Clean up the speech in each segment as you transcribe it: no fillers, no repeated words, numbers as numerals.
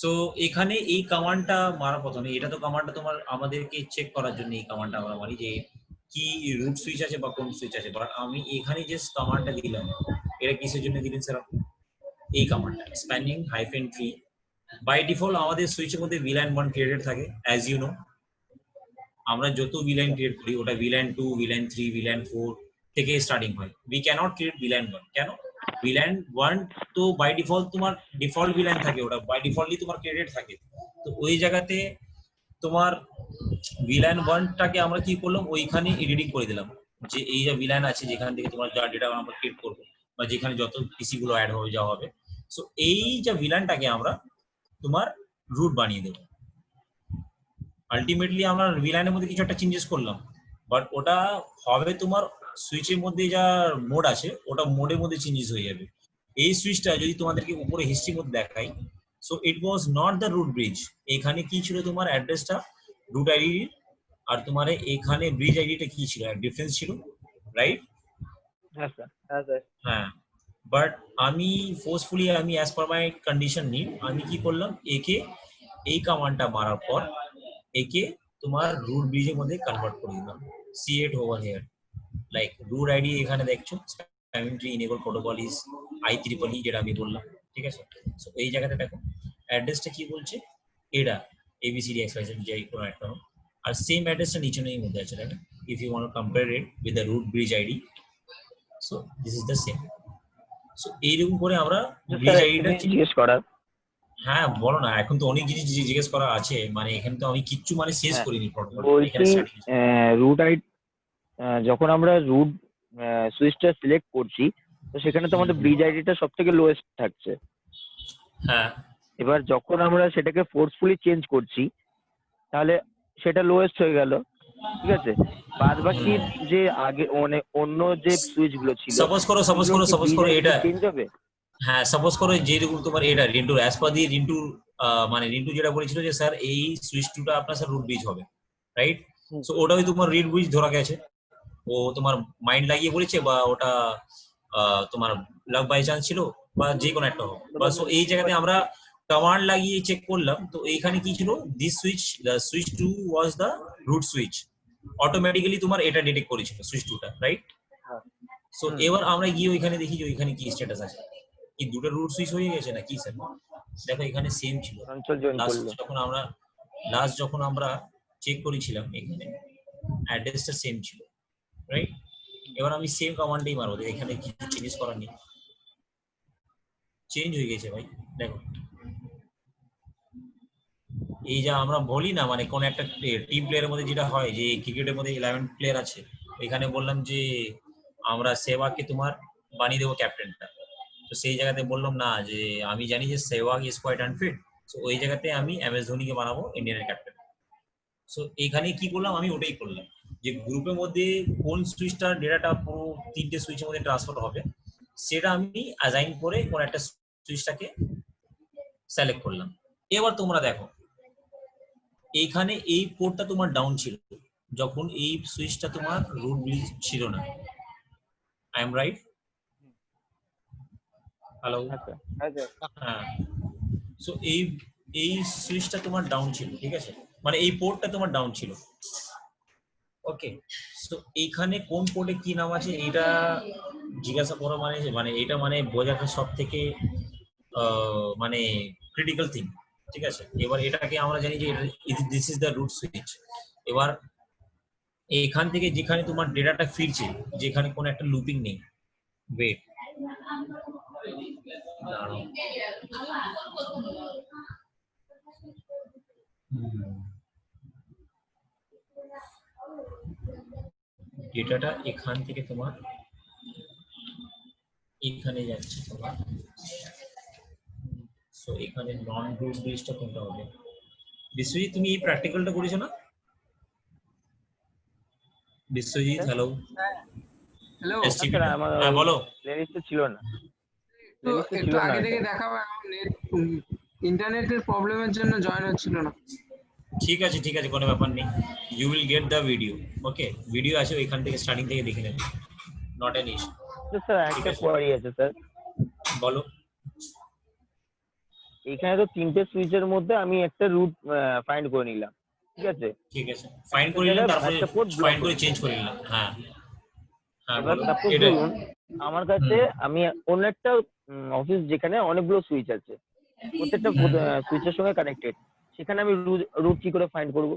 So এখানে এই কমান্ডটা মারা প্রথমে, এটা তো কমান্ডটা তোমার আমাদেরকে চেক করার জন্য এই কমান্ডটা আমরা মারি যে কি রুট সুইচ আছে বা কোন সুইচ আছে। বাট আমি এখানে যে কমান্ডটা দিলাম এটা কিসের জন্য দিলেন স্যার? এই কমান্ডটা spanning hyphen tree. By default আমাদের সুইচের মধ্যে ভিলাইন 1 ক্রিয়েটেড থাকে অ্যাজ ইউ নো। আমরা যত ভিলাইন ক্রিয়েট করি ওটা ভিলাইন 2 ভিলাইন 3 ভিলাইন 4 থেকে স্টার্টিং হয়। We cannot create VLAN 1। কেন? ভিলাইন 1 তো বাই ডিফল্ট তোমার ডিফল্ট ভিলাইন থাকে, ওটা বাই ডিফল্টলি তোমার ক্রিয়েটেড থাকে। তো ওই জায়গাতে তোমার ভিলাইন 1টাকে আমরা কি করলাম ওইখানে এডিটিং করে দিলাম যে এই যে ভিলাইন আছে যেখান থেকে তোমার যা ডেটা আমরা ক্রিয়েট করব বা যেখানে যত পিসি গুলো অ্যাড হয়ে যাওয়া হবে। সো এই যে ভিলাইনটাকে আমরা তোমার রুট বানিয়ে দেবো। আলটিমেটলি আমরা ভিলাইনের মধ্যে কিছু একটা চেঞ্জেস করলাম, বাট ওটা হবে তোমার সুইচের মধ্যে যা মোড আছে ওটা মোডের মধ্যে চেঞ্জেস হয়ে যাবে। এই সুইচটা যদি তোমাদেরকে উপরে হিস্ট্রির মধ্যে দেখাই, so it was not the root bridge. এখানে কি ছিল তোমার অ্যাড্রেসটা রুট আইডি, আর তোমার এখানে ব্রিজ আইডিটা কি ছিল, ডিফারেন্স ছিল, রাইট? হ্যাঁ স্যার, হ্যাঁ স্যার, হ্যাঁ। বাট আমি ফোর্সফুলি আমি অ্যাজ পার মাই কন্ডিশন নিড আমি কি করলাম, একে এই কমান্ডটা মারার পর একে তোমার রুট ব্রিজের মধ্যে কনভার্ট করে দিলাম। See it over here, like root ID এখানে দেখছো spanning tree enable protocol is IEEE যেটা আমি বললাম, ঠিক আছে? সো এই জায়গাতে দেখো অ্যাড্রেসটা কি বলছে, এটা ABCD XYZ যাই কোনো একটা হোক, আর সেম অ্যাড্রেসটা নিচের মধ্যে আছে। দেখো if you want to compare it with the root bridge ID, so this is the same. So এইরকম করে আমরা ব্রিজ আইডিটা জিজ্ঞেস করার। হ্যাঁ বলো না, এখন তো অনেক জিনিস জিজ্ঞেস করা আছে, মানে এখানে তো আমি কিচ্ছু মানে শেষ করিনি বলছি রুট আইডি যখন আমরা রুট সুইচটা সিলেক্ট করছি তো সেখানে তো আমাদের ব্রিজ আইডিটা সব থেকে লোয়েস্ট থাকছে। হ্যাঁ, এবার যখন আমরা সেটাকে ফোর্সফুলি চেঞ্জ করছি তাহলে সেটা লোয়েস্ট হয়ে গেল, ঠিক আছে? বাদ বাকি যে আগে মানে অন্য যে সুইচ গুলো ছিল, সাপোজ করো এটা চেঞ্জ হবে। হ্যাঁ, সাপোজ করো যেরকম তোমার এটা রিন্টু অ্যাজ পার দি রিন্টু মানে রিন্টু যেটা বলেছিল যে স্যার এই সুইচ টুটা আপনার স্যার রুট ব্রিজ হবে, রাইট? সো ওটাই তোমার রিড ব্রিজ ধরা গেছে, ও তোমার মাইন্ড লাগিয়ে বলেছে বা ওটা তোমার লাক বাই চান্স ছিল বা যে কোনো একটা হোক। বা সো এই জায়গাতে আমরা কমান্ড লাগিয়ে চেক করলাম, তো এইখানে কি ছিল, this switch the switch 2 was the root switch, automatically তোমার এটা ডিটেক্ট করেছিল সুইচ 2টা, রাইট? সো এবার আমরা গিয়ে ওইখানে দেখি যে ওইখানে কি স্ট্যাটাস আছে, কি দুটো রুট সুইচ হয়ে গেছে না কি স্যার? দেখো এখানে সেম ছিল। লাস্ট যখন আমরা চেক করেছিলাম এখানে অ্যাড্রেসটা সেম ছিল, রাইট? এবার আমি সেম কমান্ডেই মারবো, এখানে কিছু চেঞ্জ করার নেই, চেঞ্জ হয়ে গেছে ভাই। দেখো এই যে আমরা বলি না মানে কোন একটা টিম প্লেয়ারের মধ্যে যেটা হয় যে ক্রিকেটের মধ্যে 11 প্লেয়ার আছে, এখানে বললাম যে আমরা সেহবাগকে তোমার বানিয়ে দেবো ক্যাপ্টেনটা, তো সেই জায়গাতে বললাম না যে আমি জানি যে সেহবাগ ইজ কোয়াইট আনফিট, তো ওই জায়গাতে আমি MS ধোনিকে বানাবো ইন্ডিয়ানের ক্যাপ্টেন। সো এখানে কি করলাম, আমি ওটাই করলাম যে গ্রুপের মধ্যে কোন সুইচটার ডেটাটা পুরো 3টে সুইচের মধ্যে ট্রান্সফার হবে সেটা আমি অ্যাসাইন করে কোন একটা সুইচটাকে সিলেক্ট করলাম। এবার তোমরা দেখো এইখানে এই পোর্টটা তোমার ডাউন ছিল যখন এই সুইচটা তোমার রুট ব্রিজ ছিল না। I am right? হ্যালো? হ্যাঁ। সো এই সুইচটা তোমার ডাউন ছিল, ঠিক আছে? মানে এই পোর্টটা তোমার ডাউন ছিল, ওকে? সো এইখানে কোন পোর্টে কি নাম আছে এটা জিজ্ঞাসা করা মানে এটা মানে বোঝাটা সব থেকে মানে ক্রিটিক্যাল থিং, ঠিক আছে? এবার এটাকে আমরা জানি যে this is the root switch. এবার এইখান থেকে যেখানে তোমার ডেটাটা ফিরছে, যেখানে কোনো একটা লুপিং নেই, ওয়েট ডেটাটা এখান থেকে তোমার এখানে যাচ্ছে তোমার, সো এখানে নন রুট ব্রিজটা কোনটা হবে? বিশ্বজিৎ তুমি এই প্র্যাকটিক্যালটা করেছো না? বিশ্বজিৎ হ্যালো। হ্যালো হ্যাঁ বলো। প্লেলিস্টে ছিল না, তো একটু আগে থেকে দেখাবো, নেট ইন্টারনেটের প্রবলেমের জন্য জয়েন হচ্ছিল না। ঠিক আছে কোনো ব্যাপার নেই, you will get the video, okay? Video আছে ওইখান থেকে স্টার্টিং থেকে দেখে নেবে, নট অ্যান ইস্যু। স্যার একটা কোয়ারি আছে স্যার, বলো। এখানে তো 3টে সুইচের মধ্যে আমি একটা রুট ফাইন্ড করে নিলাম, ঠিক আছে? ঠিক আছে, ফাইন্ড একটা করে নিলাম, জায়গায় তারপরে একটা পোর্ট ব্লক ফাইন্ড করে হচ্ছে। চেঞ্জ করে নিলাম। হ্যাঁ হ্যাঁ এবার বলো। সাপোজ এটা ধরুন আমার কাছে হুম আমি অন্য একটা অফিস যেখানে অনেকগুলো সুইচ আছে, প্রত্যেকটা হুম সুইচের সঙ্গে কানেক্টেড, সেখানে আমি রুট কি করে ফাইন্ড করব?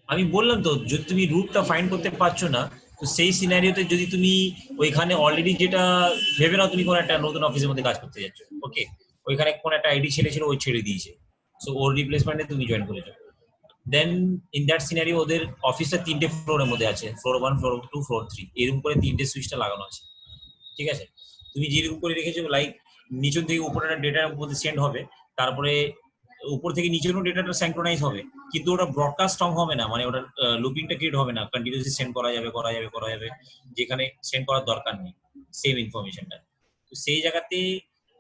আমি বললাম তো, যদি তুমি রুটটা ফাইন্ড করতে পারছো না, তো সেই সিনারিওতে যদি তুমি ওইখানে অলরেডি যেটা ভেবে নাও, তুমি কোনো একটা নতুন অফিসের মধ্যে কাজ করতে যাচ্ছ, ওকে, ওইখানে কোনো একটা আইডি ছেলে ছিল, ওই ছেড়ে দিয়েছে, সো ওর রিপ্লেসমেন্টে তুমি জয়েন করেছো। দেন ইন দ্যাট সিনারিও ওদের অফিসটা 3টে ফ্লোরের মধ্যে আছে, ফ্লোর 1, ফ্লোর 2, ফ্লোর 3, এরকম করে 3টে সুইচটা লাগানো আছে। ঠিক আছে, তুমি যেরকম করে রেখেছো, লাইক নিচের থেকে উপরে ডেটার মধ্যে সেন্ড হবে, তারপরে উপর থেকে নিচেরও ডেটাটা সিঙ্ক্রোনাইজ হবে, কিন্তু ওটা ব্রডকাস্ট স্ট্রং হবে না, মানে ওটা লুপিংটা ক্রিয়েট হবে না, কন্টিনিউসলি সেন্ড করা যাবে করা যাবে করা যাবে, যেখানে সেন্ড করার দরকার নেই সেম ইনফরমেশনটা। তো সেই জায়গাতে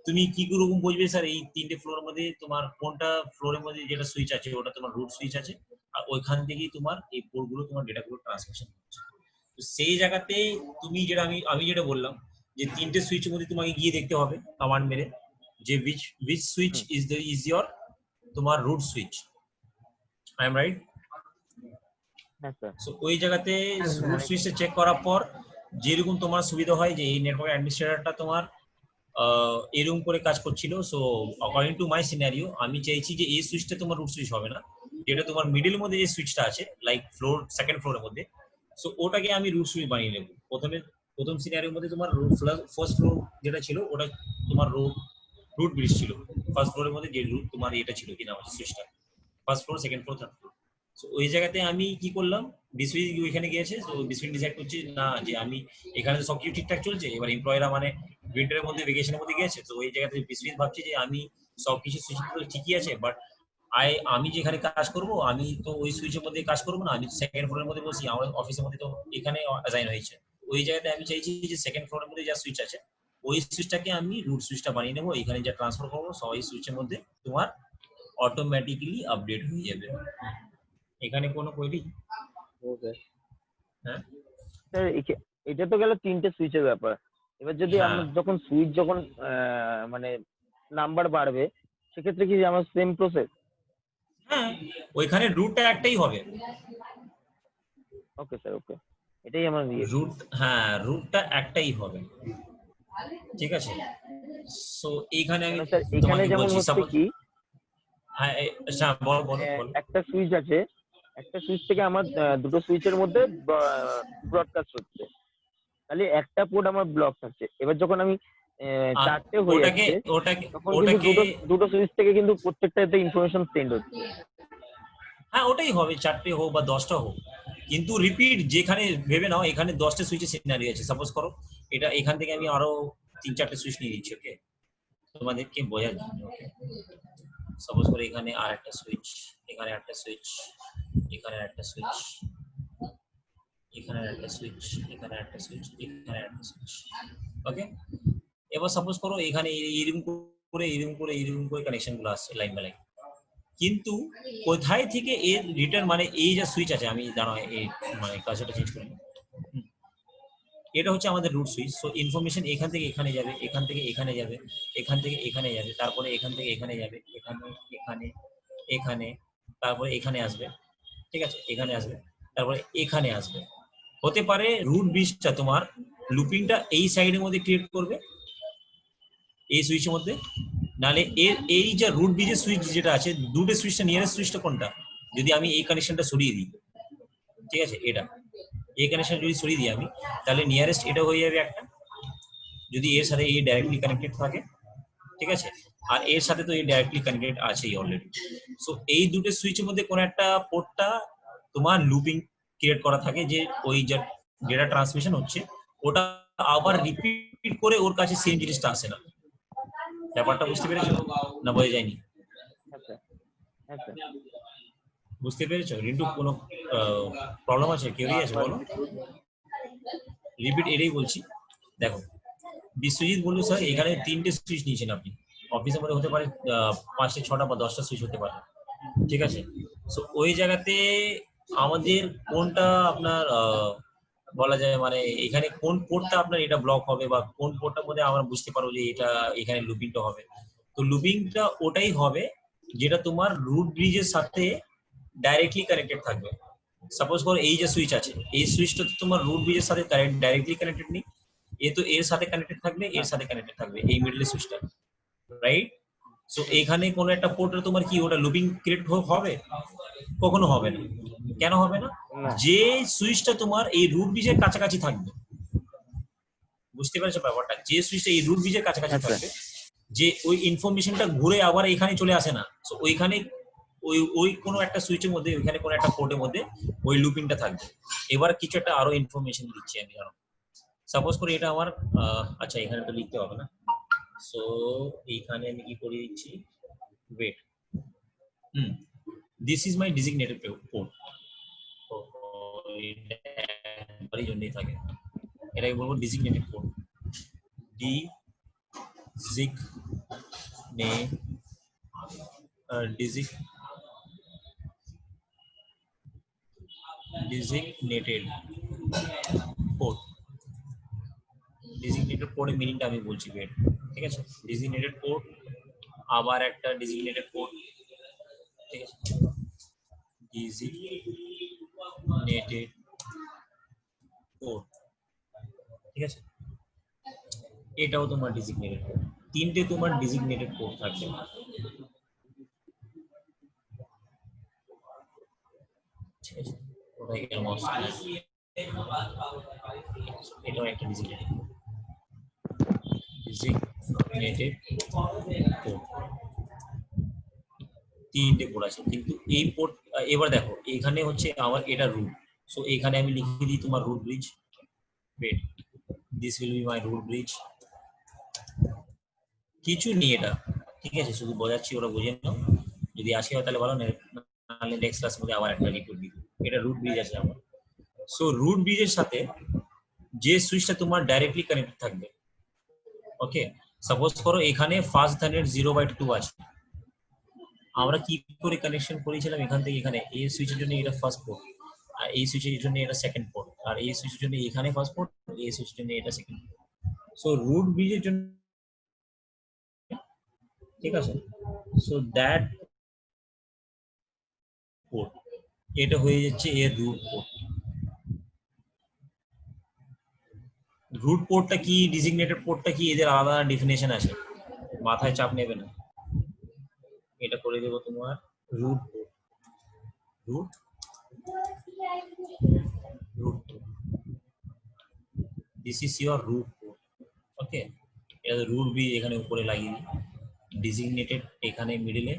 তুমি কি রকম বুঝবে স্যার এই 3টে ফ্লোরের মধ্যে তোমার কোনটা ফ্লোরের মধ্যে যেটা সুইচ আছে ওটা তোমার রুট সুইচ আছে, আর ওইখান থেকেই তোমার এই পোর্টগুলো তোমার ডেটাগুলো ট্রান্সমিশন হচ্ছে। তো সেই জায়গাতে তুমি যেটা আমি যেটা বললাম, যে 3টে সুইচের মধ্যে তোমাকে গিয়ে দেখতে হবে কমান্ড মেরে, যে which switch hmm, is your তোমার root switch. I am right? হ্যাঁ স্যার। সো ওই জায়গাতে হ্যাঁ রুট স্যার। সুইচটা চেক করার পর যেরকম তোমার সুবিধা হয়, যে এই নেটওয়ার্ক অ্যাডমিনিস্ট্রেটরটা তোমার এরকম করে কাজ করছিল, so according to my scenario আমি চাইছি যে এই সুইচটা তোমার রুট সুইচ হবে না, যেটা তোমার মিডিল মধ্যে যে সুইচটা আছে লাইক ফ্লোর সেকেন্ড ফ্লোরের মধ্যে, সো ওটাকে আমি রুট সুইচ বানিয়ে নেবো। প্রথম সিনারিওর মধ্যে তোমার ফার্স্ট ফ্লোর যেটা ছিল ওটা তোমার রুট ব্রিজ ছিল, ফার্স্ট ফ্লোরের মধ্যে যে রুট তোমার এটা ছিল কিনা আমাদের সুইচটা, first floor, second floor, third floor. So ওই জায়গাতে আমি কি করলাম, বিসুই ওইখানে গিয়েছে, তো বিসুই ডিসাইড করছে না যে আমি এখানে তো সবকিছু ঠিকঠাক চলছে, এবার এমপ্লয়িরা মানে উইন্টারের মধ্যে ভেকেশনের মধ্যে গিয়েছে, তো ওই জায়গাতে বিসুই ভাবছে যে আমি সবকিছু সুইচ ঠিকই আছে, বাট আমি যেখানে কাজ করব আমি তো ওই সুইচের মধ্যে কাজ করবো না, আমি সেকেন্ড ফ্লোরের মধ্যে বসি, আমার অফিসের মধ্যে তো এখানে অ্যাসাইন হয়েছে। ওই জায়গাতে আমি চাইছি যে সেকেন্ড ফ্লোরের মধ্যে যা সুইচ আছে ওই সুইচটাকে আমি রুট সুইচটা বানিয়ে নেবো, এখানে যা ট্রান্সফার করবো সবাই সুইচের মধ্যে তোমার অটোমেটিক্যালি আপডেট হয়ে যাবে। এখানে কোনো কোয়েরি? ওকে হ্যাঁ স্যার, এটা তো গেল 3টে সুইচের ব্যাপার। এবার যদি হ্যাঁ আমার যখন সুইচ যখন মানে নাম্বার বাড়বে, সেক্ষেত্রে কি আমার সেম প্রসেস? হ্যাঁ, ওইখানে রুটটা একটাই হবে। ওকে স্যার, ওকে, এটাই আমার ইয়ে। রুট, হ্যাঁ রুটটা একটাই হবে। ঠিক আছে, সো এইখানে আমি কেন স্যার, এখানে তোমাকে যেমন বলছি হচ্ছে সাপোজ, কি, হ্যাঁ আচ্ছা বলো বলো আহ, বলো। একটা সুইচ আছে, একটা সুইচ থেকে আমার দুটো সুইচের মধ্যে ব্রডকাস্ট হচ্ছে, তাহলে একটা পোর্ট আমার ব্লক থাকছে। এবার যখন আমি চারটে হয়ে ওটাকে যাচ্ছে, ওটাকে তখন কিন্তু ওটাকে দুটো দুটো সুইচ থেকে কিন্তু প্রত্যেকটাতে ইনফরমেশন সেন্ড হচ্ছে। হ্যাঁ ওটাই হবে, 4টে হোক বা 10টা হোক, কিন্তু রিপিট যেখানে ভেবে নাও এখানে 10টা সুইচের সিনারি আছে, সাপোজ করো এটা এখান থেকে আমি আরো 3-4টে সুইচ নিয়ে নিচ্ছি, ওকে, তোমাদেরকে বোঝার জন্য, ওকে। সাপোজ করে এখানে আর একটা সুইচ, এখানে একটা সুইচ, এখানে একটা সুইচ, এখানে একটা সুইচ, এখানে একটা সুইচ, এখানে একটা সুইচ, ওকে। এবার সাপোজ করো এখানে এইরকম করে কানেকশন গুলো আসছে লাইন বাই লাইন, কিন্তু কোথায় থেকে এর রিটার্ন, মানে এই যে সুইচ আছে, আমি দাঁড়াও এই মানে কাজটা চেঞ্জ করি, এটা হচ্ছে আমাদের রুট সুইচ। সো ইনফরমেশন এখান থেকে এখানে যাবে, এখান থেকে এখানে যাবে, এখান থেকে এখানে যাবে, তারপরে এখান থেকে এখানে যাবে, এখানে এখানে এখানে, তারপরে এখানে আসবে, ঠিক আছে, এখানে আসবে, তারপরে এখানে আসবে। হতে পারে রুট ব্রিজটা তোমার লুপিংটা এই সাইডের মধ্যে ক্রিয়েট করবে, এই সুইচের মধ্যে, নালে এর এই যে রুট ব্রিজের সুইচ যেটা আছে, দুটো সুইচটা নিয়ারেস্ট সুইচটা কোনটা, যদি আমি এই কানেকশনটা সরিয়ে দিই, ঠিক আছে, এটা এই কানেকশন যদি সরিয়ে দিই আমি, তাহলে নিয়ারেস্ট এটা হয়ে যাবে একটা, যদি এর সাথে এই ডাইরেক্টলি কানেক্টেড থাকে, ঠিক আছে, আর এর সাথে তো এই ডাইরেক্টলি কানেক্টেড আছেই অলরেডি। সো এই দুটো সুইচের মধ্যে কোন একটা পোর্টটা তোমার লুপিং ক্রিয়েট করা থাকে, যে ওই যে ডেটা ট্রান্সমিশন হচ্ছে ওটা আবার রিপিট করে ওর কাছে সেম জিনিসটা আসে না। ব্যাপারটা বুঝতে পেরেছো না বোঝা যায়নি? হ্যাঁ স্যার, হ্যাঁ স্যার। বুঝতে পেরেছো রিন্টু? কোনো প্রবলেম আছে, কেউই আছে বলো? রিপিট এটাই বলছি, দেখো বিশ্বজিৎ বললো স্যার এখানে 3টে সুইচ নিয়েছেন আপনি, অফিসের মধ্যে হতে পারে 5টে 6টা বা 10টা সুইচ হতে পারে, ঠিক আছে। সো ওই জায়গাতে আমাদের কোনটা আপনার বলা যায় মানে এখানে কোন পোর্টটা আপনার এটা ব্লক হবে বা কোন পোর্টটার মধ্যে আমরা বুঝতে পারবো যে এটা এখানে লুপিংটা হবে। তো লুপিংটা ওটাই হবে যেটা তোমার রুট ব্রিজের সাথে ডাইরেক্টলি কানেক্টেড থাকবে। সাপোজ করো এই যে সুইচ আছে, এই সুইচটা তো তোমার রুট ব্রিজের সাথে ডাইরেক্টলি কানেক্টেড নেই, এ তো এর সাথে কানেক্টেড থাকবে, এর সাথে কানেক্টেড থাকবে এই মিডল সুইচটা, রাইট? সো এখানে কোনো একটা পোর্টে তোমার কি ওটা লুপিং ক্রিয়েট হবে? কখনো হবে না। কেন হবে না? না। যে সুইচটা তোমার এই রুট ব্রিজের কাছাকাছি থাকবে, বুঝতে পারছো ব্যাপারটা? যে সুইচটা এই রুট ব্রিজের কাছাকাছি আচ্ছা। থাকবে, যে ওই ইনফরমেশনটা ঘুরে আবার এখানে চলে আসে না, সো ওইখানে ওই ওই কোনো একটা সুইচের মধ্যে, ওইখানে কোনো একটা পোর্টের মধ্যে ওই লুপিংটা থাকবে। এবার কিছু একটা আরো ইনফরমেশন দিচ্ছি আমি আরো। সাপোজ করি এটা আমার আচ্ছা এখানে তো লিখতে হবে না, সো এইখানে আমি কি করে দিচ্ছি, wait, this is my designated port. এটাই জন্যই থাকে, এটাকে বলবো designated port, designated port. Designated পোর্টের মিনিংটা আমি বলছি, ওয়েট, ঠিক আছে? ডিজিগনেটেড পোর্ট, আবার একটা ডিজিগনেটেড পোর্ট, ঠিক আছে? ডিজিগনেটেড পোর্ট, ঠিক আছে? এটাও তোমার ডিজিগনেটেড পোর্ট, তিনটে তোমার ডিজিগনেটেড পোর্ট থাকবে, ঠিক আছে? ওটাই অলমোস্ট এটাও একটা ডিজিগনেটেড পোর্ট, তিনটে পোর্ট আছে। কিন্তু এই পোর্ট, এবার দেখো এখানে হচ্ছে আমার এটা রুট, সো এখানে আমি লিখে দিই তোমার root bridge, wait, this will be my root bridge, কিছু নেই এটা, ঠিক আছে? শুধু বোঝাচ্ছি, ওরা বুঝে নাও, যদি আসে হয় তাহলে ভালো, নাহলে নেক্সট ক্লাসের মধ্যে আবার একটা রিপোর্ট দিই। এটা রুট ব্রিজ আছে আমার। সো রুট ব্রিজের সাথে যে সুইচটা তোমার ডাইরেক্টলি কানেক্টেড থাকবে, ওকে? সাপোজ করো এখানে ফার্স্ট ধানের 0/2 আছে, আমরা কি করে কানেকশন করেছিলাম এখান থেকে এখানে, এই সুইচের জন্য এটা ফার্স্ট পোর্ট, আর এই সুইচের জন্য এটা সেকেন্ড পোর্ট, আর এই সুইচের জন্য এখানে ফার্স্ট পোর্ট, এই সুইচের জন্য এটা সেকেন্ড পোর্ট। সো রুট ব্রিজের জন্য, ঠিক আছে? সো দ্যাট পোর্ট, এটা হয়ে যাচ্ছে এর রুট পোর্ট। রুট পোর্টটা কি, ডিজিগনেটেড পোর্টটা কি, এদের আলাদা ডেফিনেশন আছে, মাথায় চাপ নেবে না। এটা করে দেবো তোমার root port, root root this is your root port, okay? এটা রুট বি এখানে উপরে লাগিয়ে দিই, ডিজিগনেটেড এখানে মিডিলে,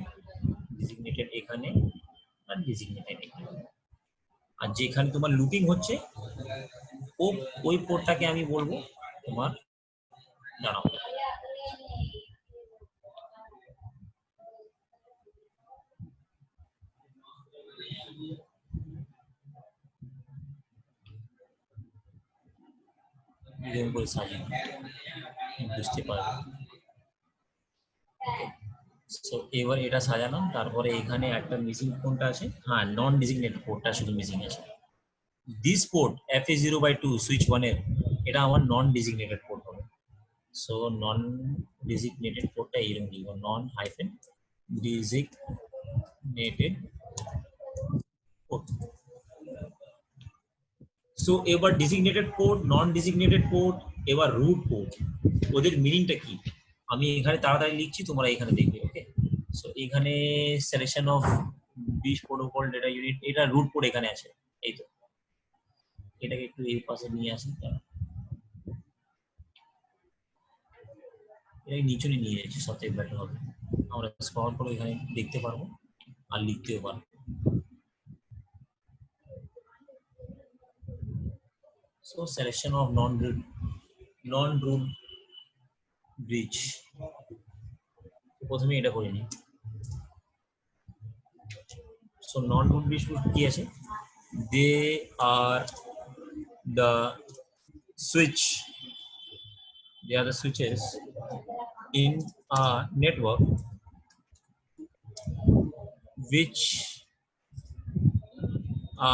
ডিজিগনেটেড এখানে, আর ডিজিগনেটেড এখানে। আর যেখানে তোমার লুপিং হচ্ছে ও ওই পোর্টটাকে আমি বলবো তোমার, দাঁড়াও, এরকম করে সাজিয়ে বুঝতে পারবে। সো এবার এটা সাজালাম, তারপরে এখানে একটা মিসিং কোনটা আছে, হ্যাঁ নন ডিজিগনেটেড পোর্টটা শুধু মিসিং আছে। দিস পোর্ট FA0/2 সুইচ 1 এর, এটা আমার নন ডিজিগনেটেড পোর্ট হবে। সো নন ডিজিগনেটেড পোর্টটা এরকম লিখবো, নন হাইফেন ডিজিগনেটেড পোর্ট। সো এবার designated port, non designated port, এবার রুট পোর্ট, ওদের মিনিংটা কি আমি এখানে তাড়াতাড়ি লিখছি, তোমরা এখানে দেখবে, ওকে? সো এখানে সিলেকশন অফ বিশ প্রোটোকল ডেটা ইউনিট, এটা রুট পোর্ট এখানে আছে, এই তো। এটাকে একটু এই পাশে নিয়ে আসি, এটাকে নিচে নিয়ে যাচ্ছি, সবথেকে বেটার হবে, আমরা স্ক্রল করে এখানে দেখতে পারবো আর লিখতেও পারবো। So selection of non root bridge, প্রথমে এটা করে নিই। সো নন রুট ব্রিজ কি আছে, দে আর the switch, they are the switches in a network which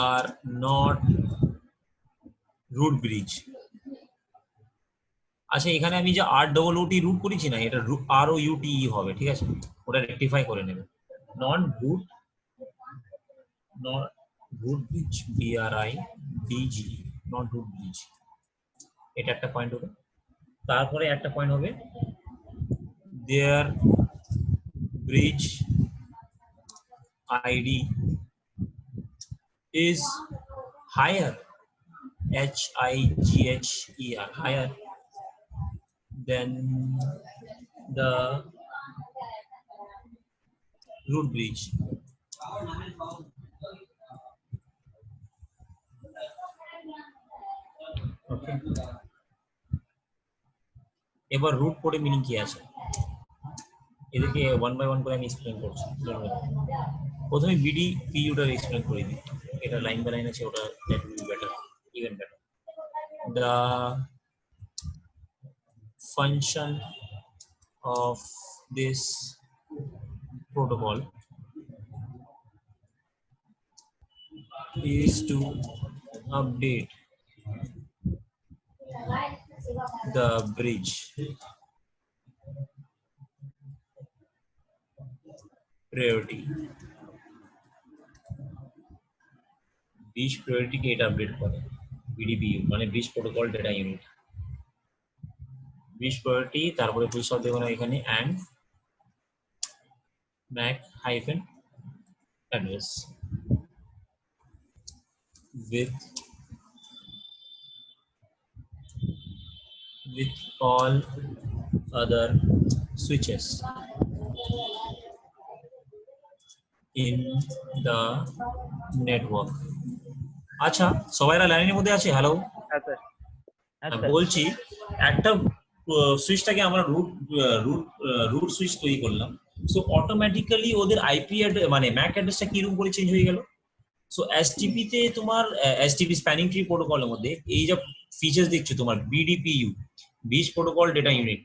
are not root bridge. আচ্ছা এখানে আমি যে ROOT রুট করেছি না, এটা ROUTE হবে, ঠিক আছে, ওটা রেকটিফাই করে নেবে। Non root, not root bridge, BRIDG, not root bridge, এটা একটা পয়েন্ট হবে। তারপরে একটা পয়েন্ট হবে there bridge ID is higher, HIGHER, higher than the root bridge. Okay. এবার রুট কোডে মিনিং কি আছে এদেরকে ওয়ান বাই ওয়ান করে আমি এক্সপ্লেন করছি। প্রথমে BDPUটা এক্সপ্লেন করে দিই, এটা লাইন বাই লাইন আছে, ওটা that will be better, even better. The function of this protocol is to update the bridge priority, bridge priority কে এটা আপডেট করে BDPU মানে bridge protocol data unit, bridge priority তারপরে full stop দেব না এখানে, and MAC hyphen address with all other switches in the network. আচ্ছা সবাইরা লাইনের মধ্যে আছে? হ্যালো, বলছি একটা সুইচটাকে আমরা রুট সুইচ তৈরি করলাম, সো অটোমেটিক্যালি ওদের আইপি মানে ম্যাক অ্যাড্রেসটা কি রকম করে চেঞ্জ হয়ে গেল। সো এসটিপি তে তোমার এসটিপি স্প্যানিং ট্রি প্রোটোকলের মধ্যে এই যে ফিচার্স দেখছো তোমার BDPU, bridge protocol data unit,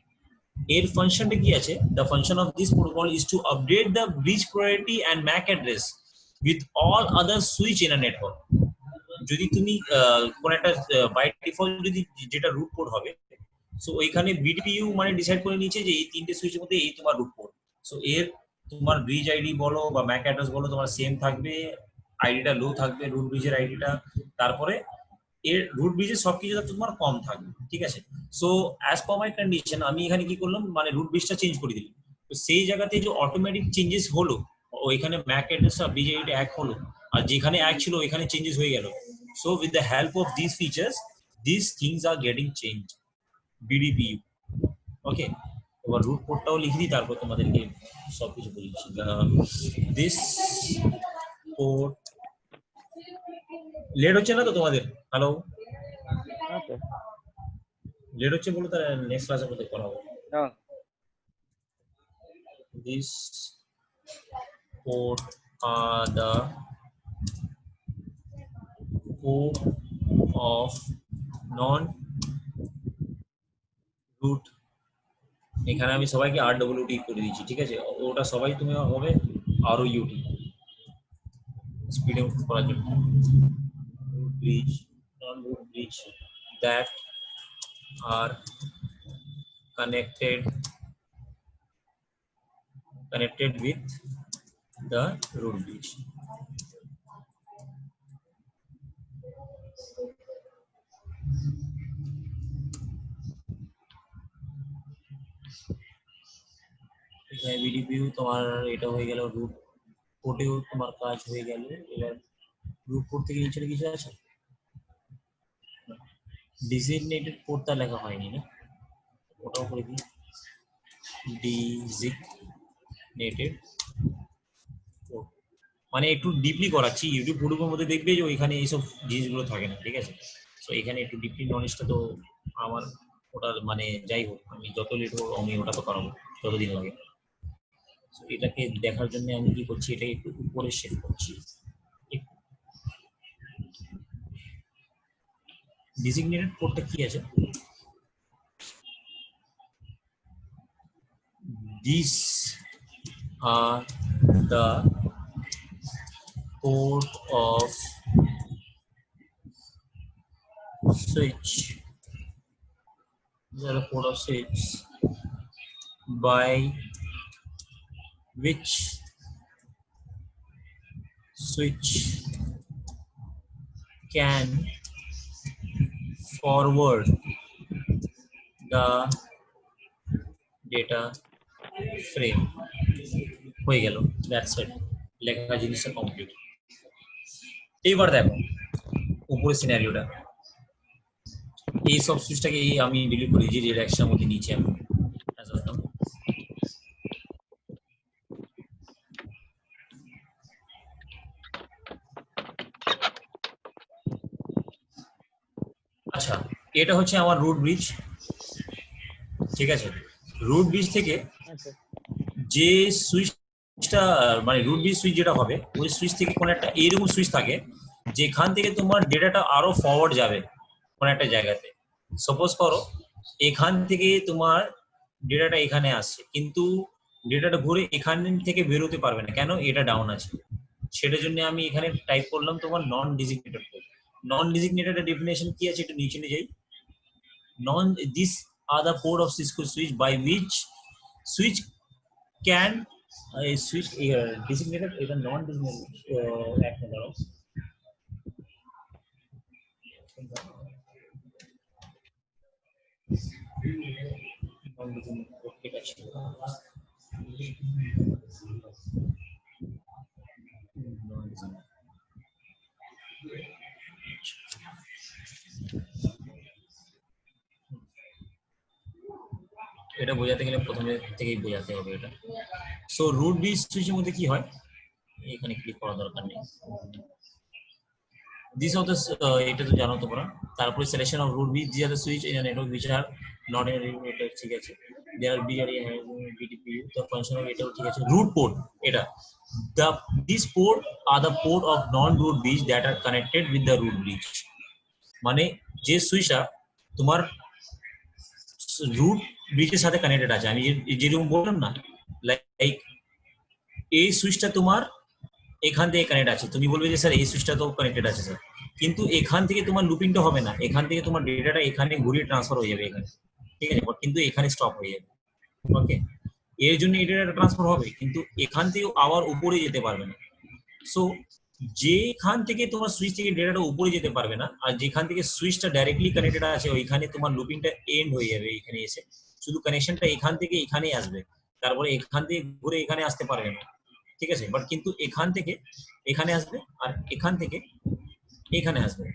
এর ফাংশনটা কি আছে? The function of this protocol is to update the bridge priority and MAC address with all other switch in a network. যদি তুমি কোন একটা বাই ডিফল্ট যদি যেটা রুট পোর্ট হবে, সো ওইখানে BDPU মানে ডিসাইড করে নিয়েছে যে এই তিনটে সুইচের মধ্যে এই তোমার রুট পোর্ট, সো এর তোমার ব্রিজ আইডি বলো বা ম্যাক অ্যাড্রেস বলো তোমার সেম থাকবে, আইডিটা লো থাকবে রুট ব্রিজের আইডিটা, তারপরে এর রুট ব্রিজের সবকিছু তোমার কম থাকবে, ঠিক আছে। সো অ্যাজ পার মাই কন্ডিশন আমি এখানে কি করলাম, মানে রুট ব্রিজটা চেঞ্জ করে দিলাম, তো সেই জায়গাতে যে অটোমেটিক চেঞ্জেস হলো, ওইখানে ম্যাক অ্যাড্রেস আর ব্রিজ আইডিটা এক হলো, আর যেখানে এক ছিল ওইখানে চেঞ্জেস হয়ে গেল। So with the help of this features this things are getting change BDPU। ওকে, এবার রুট পোর্টটাও লিখে দিই, তারপর তোমাদেরকে সবকিছু বলছি। দিস পোর্ট লেট হচ্ছে না তো তোমাদের? হ্যালো, লেট হচ্ছে বলে তার নেক্সট ক্লাসে মধ্যে করা হবে। This port are the port of non-root, এখানে আমি সবাইকে RWT করে দিচ্ছি, ঠিক আছে, ওটা সবাই তুমি হবে ROUT স্পিড ইমপ্রুভ করার জন্য। root bridge, non-root bridge that are connected with the root bridge. BDPU তোমার এটা হয়ে গেল, রুট পোর্টেও তোমার কাজ হয়ে গেল। এবার রুট পোর্ট থেকে নিচে কিছু আছে, ডিজিগনেটেড পোর্টটা লেখা হয়নি না, ওটাও করে দিই, ডিজিগনেটেড পোর্ট মানে একটু ডিপলি করাচ্ছি, ইউটিউব ভিডিওর মধ্যে দেখবে যে ওইখানে এইসব জিনিসগুলো থাকে না, ঠিক আছে। তো এখানে একটু ডিপলি নলেজটা তো আমার ওটা মানে যাই হোক, আমি যত লেট হোক আমি ওটা তো করাবো যতদিন লাগে। এটাকে দেখার জন্য আমি কি করছি, এটা একটু উপরে শেড করছি। ডিজিগনেটেড পোর্টটা কি আছে? These are the port of switch, there are port of switch by which switch can forward the data frame হয়ে গেল, দ্যাটস ইট, লেখা জিনিসটা কমপ্লিট। এইবার দেখো উপরে সিনারিওটা, এই সব সুইচটাকে আমি ডিলিট করে দিয়েছি, যে একসাথে মধ্যে নিচে আমি as of now। আচ্ছা, এটা হচ্ছে আমার রুট ব্রিজ, ঠিক আছে। রুট ব্রিজ থেকে যে সুইচটা, মানে রুট ব্রিজ সুইচ যেটা হবে, ওই সুইচ থেকে কোনো একটা এইরকম সুইচ থাকে যেখান থেকে তোমার ডেটাটা আরো ফরওয়ার্ড যাবে কোনো একটা জায়গাতে। সাপোজ করো এখান থেকে তোমার ডেটাটা এখানে আসছে, কিন্তু ডেটাটা ঘুরে এখান থেকে বেরোতে পারবে না, কেন? এটা ডাউন আছে। সেটার জন্য আমি এখানে টাইপ করলাম তোমার non designated port. Non designated definition কি আছে একটু নিচে নিয়ে যাই। Non, this are the port of Cisco switch by which switch can switch designated is a non-designated action arrow. Non-designated action. Non-designated. এটা বোঝাতে গেলে প্রথমে থেকেই বোঝাতে হবে এটা। সো রুট ব্রিজ সুইচের মধ্যে কি হয়, এখানে ক্লিক করার দরকার নেই। দিস অফ দ্য, এটা তো জানো তোমরা। তারপরে selection of root bridge, this are the switch in a network which are not in a network, ঠিক আছে। দেয়ার BRE BTPU, the function of এটাও ঠিক আছে। রুট পোর্ট, এটা the this port are the port of non root bridge that are connected with the root bridge, মানে যে সুইচটা তোমার রুট ব্রিজের সাথে কানেক্টেড আছে। আমি যেরকম বললাম না, লাইক এই সুইচটা তোমার এখান থেকে কানেক্ট আছে, তুমি বলবে যে স্যার এই সুইচটা তো কানেক্টেড আছে স্যার, কিন্তু এখান থেকে তোমার লুপিংটা হবে না, এখান থেকে তোমার ডেটাটা এখানে ঘুরিয়ে ট্রান্সফার হয়ে যাবে এখানে, ঠিক আছে, কিন্তু এখানে স্টপ হয়ে যাবে। ওকে, এর জন্য এই ডেটাটা ট্রান্সফার হবে, কিন্তু এখান থেকে আবার উপরে যেতে পারবে না। সো যেখান থেকে তোমার সুইচ থেকে ডেটাটা উপরে যেতে পারবে না, আর যেখান থেকে সুইচটা ডাইরেক্টলি কানেক্টেড আছে ওইখানে তোমার লুপিংটা এন্ড হয়ে যাবে এখানে এসে, শুধু কানেকশনটা এখান থেকে এখানেই আসবে, তারপরে এখান থেকে ঘুরে এখানে আসতে পারবে না, ঠিক আছে। বাট কিন্তু এখান থেকে এখানে আসবে আর এখান থেকে এখানে আসবে।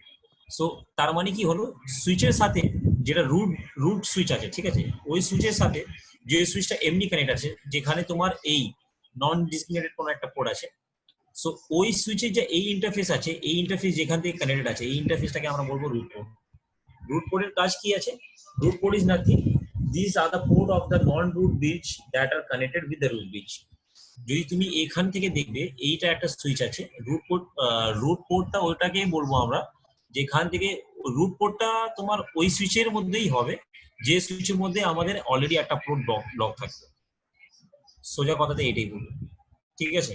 সো তার মানে কি হলো, সুইচের সাথে যেটা রুট সুইচ আছে, ঠিক আছে, ওই সুইচের সাথে যে সুইচটা এমনি কানেক্ট আছে, যেখানে তোমার এই নন ডিসকানেক্টেড কোনো একটা পোর্ট আছে, সো ওই সুইচের যে এই ইন্টারফেস আছে, এই ইন্টারফেস যেখান থেকে কানেক্টেড আছে, এই ইন্টারফেসটাকে আমরা বলবো রুট পোর্ট। রুট পোর্টের কাজ কি আছে? Root port is nothing, this are the port of the non root bridge that are connected with the root bridge. যদি তুমি এখান থেকে দেখবে এইটা একটা সুইচ আছে, রুট পোর্টটা ওইটাকে বলবো আমরা, যেখান থেকে রুট পোর্টটা তোমার ওই সুইচের মধ্যেই হবে যে সুইচের মধ্যে আমাদের অলরেডি একটা পোর্ট ব্লক থাকবে, সোজা কথাতে এটাই বলবো, ঠিক আছে।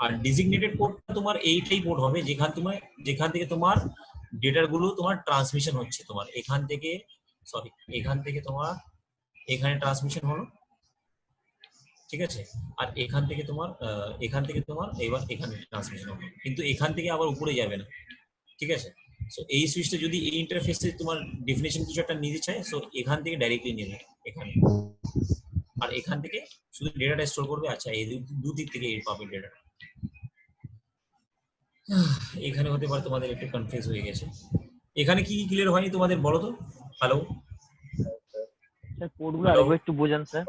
আর ডিজিগনেটেড পোর্টটা তোমার এইটাই পোর্ট হবে যেখান থেকে তোমার ডেটার গুলো তোমার ট্রান্সমিশন হচ্ছে, তোমার এখান থেকে, সরি, এখান থেকে তোমার এখানে ট্রান্সমিশন হলো, ঠিক আছে, আর এখান থেকে তোমার এবার এখানে ট্রান্সমিশন হবে, কিন্তু এখান থেকে আবার উপরে যাবে না, ঠিক আছে। সো এই সুইচটা যদি এই ইন্টারফেসে তোমার ডেফিনেশন কিছু একটা নিতে চায়, সো এখান থেকে ডাইরেক্টলি নেবে এখানে, আর এখান থেকে শুধু ডেটাটা স্টোর করবে। আচ্ছা, এই দুদিক থেকে এই পাবে ডেটাটা। এখানে হতে পারে তোমাদের একটু কনফিউজ হয়ে গেছে। এখানে কি ক্লিয়ার হয়নি তোমাদের বলো তো? হ্যালো স্যার, পোর্টগুলো আরেকবার একটু বোঝান স্যার।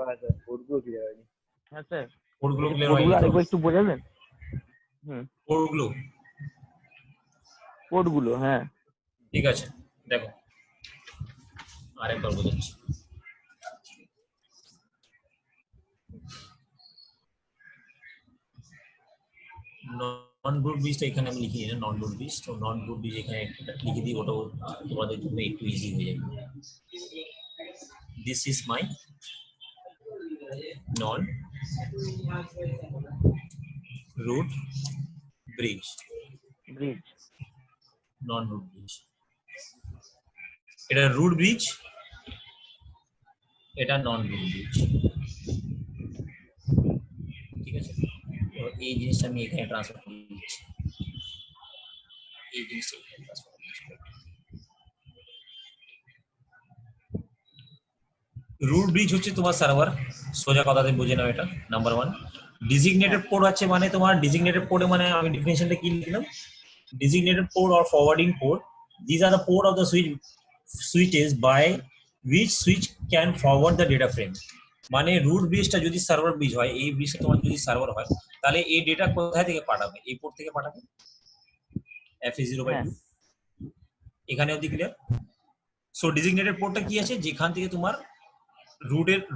পোর্টগুলো ক্লিয়ার হয়নি। হ্যাঁ স্যার, পোর্টগুলো ক্লিয়ার পোর্টগুলো হয়নি তো? আরেকবার একটু বোঝাবেন? পোর্টগুলো, হ্যাঁ ঠিক আছে, দেখো আরেকবার বোঝাচ্ছি। নন রুট ব্রিজটা এখানে আমি লিখি না, নন রুট ব্রিজ, তো নন রুট ব্রিজ এখানে লিখে দিই, ওটাও তোমাদের জন্য একটু ইজি হয়ে যাবে। This is my non root bridge, bridge, non root bridge. এটা রুট ব্রিজ, এটা নন রুট ব্রিজ, ঠিক আছে। তো এই জিনিসটা আমি এখানে ট্রান্সফার করে দিচ্ছি, এই জিনিসটা এখানে ট্রান্সফার করে দিচ্ছি। রুট ব্রিজ হচ্ছে তোমার সার্ভার, সোজা কথাতে বুঝে নাও এটা নাম্বার 1। ডিজিগনেটেড পোর্ট আছে মানে তোমার ডিজিগনেটেড পোর্টে মানে আমি ডেফিনেশনটা কি লিখলাম, designated port or forwarding port, these are the port of the switches by which switch can forward the data frame। মানে রুট ব্রিজটা যদি সার্ভার ব্রিজ হয়, এই ব্রিজটা তোমার যদি সার্ভার হয়, তাহলে এই ডেটা কোথায় থেকে পাঠাবে, এই পোর্ট থেকে পাঠাবে, FA0/2। এখানে অবধি ক্লিয়ার? সো ডিজিগনেটেড পোর্টটা কি আছে, যেখান থেকে তোমার